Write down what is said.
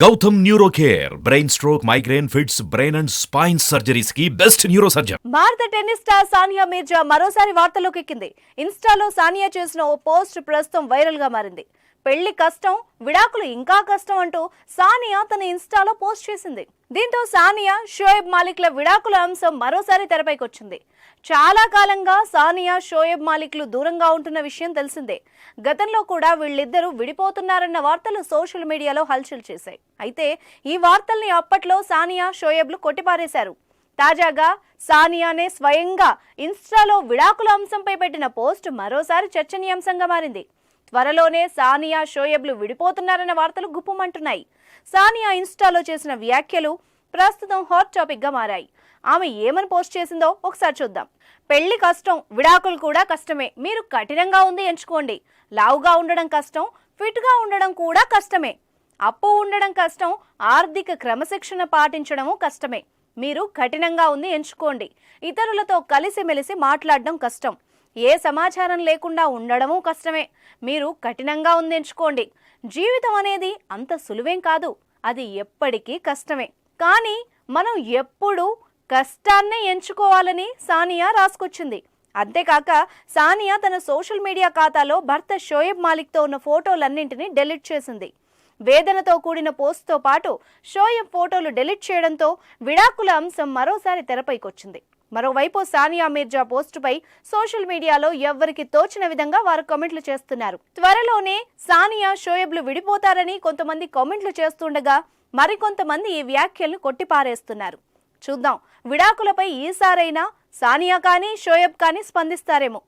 Gautam neuro care brain stroke migraine fits brain and spine surgeries కి best neuro surgeon. భారత tennis star Sania Mirza మరోసారి వార్తల్లోకి ఎక్కింది. ఇన్స్టాలో సానియా చేసిన ఓ పోస్ట్ ప్రస్తుతం వైరల్ గా మారింది. పెళ్లి కష్టం, విడాకులు ఇంకా కష్టం అంటూ సానియా తన ఇన్స్టాలో పోస్ట్ చేసింది. దీంతో సానియా షోయబ్ మాలిక్ల విడాకుల అంశం మరోసారి తెరపైకొచ్చింది. చాలా కాలంగా సానియా షోయబ్ మాలిక్లు దూరంగా ఉంటున్న విషయం తెలిసిందే. గతంలో కూడా వీళ్ళిద్దరూ విడిపోతున్నారన్న వార్తలు సోషల్ మీడియాలో హల్చల్ చేశాయి. అయితే ఈ వార్తల్ని అప్పట్లో సానియా షోయబ్లు కొట్టిపారేశారు. తాజాగా సానియానే స్వయంగా ఇన్స్టాలో విడాకుల అంశంపై పెట్టిన పోస్ట్ మరోసారి చర్చనీయాంశంగా మారింది. త్వరలోనే సానియా షోయబ్లు విడిపోతున్నారన్న వార్తలు గుప్పుమంటున్నాయి. సానియా ఇన్స్టాలో చేసిన వ్యాఖ్యలు ప్రస్తుతం హాట్ టాపిక్ గా మారాయి. ఆమె ఏమని పోస్ట్ చేసిందో ఒకసారి చూద్దాం. పెళ్లి కష్టం, విడాకులు కూడా కష్టమే. మీరు కఠినంగా ఉంది ఎంచుకోండి. లావుగా ఉండడం కష్టం, ఫిట్ గా ఉండడం కూడా కష్టమే. అప్పు ఉండడం కష్టం, ఆర్థిక క్రమశిక్షణ పాటించడము కష్టమే. మీరు కఠినంగా ఉంది ఎంచుకోండి. ఇతరులతో కలిసిమెలిసి మాట్లాడడం కష్టం. ఏ సమాచారం లేకుండా ఉండడము కష్టమే. మీరు కఠినంగా ఉంది ఎంచుకోండి. జీవితం అనేది అంత సులువేం కాదు. అది ఎప్పటికీ కష్టమే. కానీ మనం ఎప్పుడు కష్టాన్నే ఎంచుకోవాలని సానియా రాసుకొచ్చింది. అంతేకాక సానియా తన సోషల్ మీడియా ఖాతాలో భర్త షోయబ్ మాలిక్తో ఉన్న ఫోటోలన్నింటినీ డెలీట్ చేసింది. వేదనతో కూడిన పోస్ట్తో పాటు షోయబ్ ఫోటోలు డెలీట్ చేయడంతో విడాకుల అంశం మరోసారి తెరపైకొచ్చింది. మరోవైపు సానియా మీర్జా పోస్టుపై సోషల్ మీడియాలో ఎవ్వరికి తోచిన విధంగా వారు కామెంట్లు చేస్తున్నారు. త్వరలోనే సానియా షోయబ్లు విడిపోతారని కొంతమంది కామెంట్లు చేస్తుండగా మరికొంతమంది ఈ వ్యాఖ్యలను కొట్టిపారేస్తున్నారు. చూద్దాం, విడాకులపై ఈసారైనా సానియా కానీ షోయబ్ కానీ స్పందిస్తారేమో.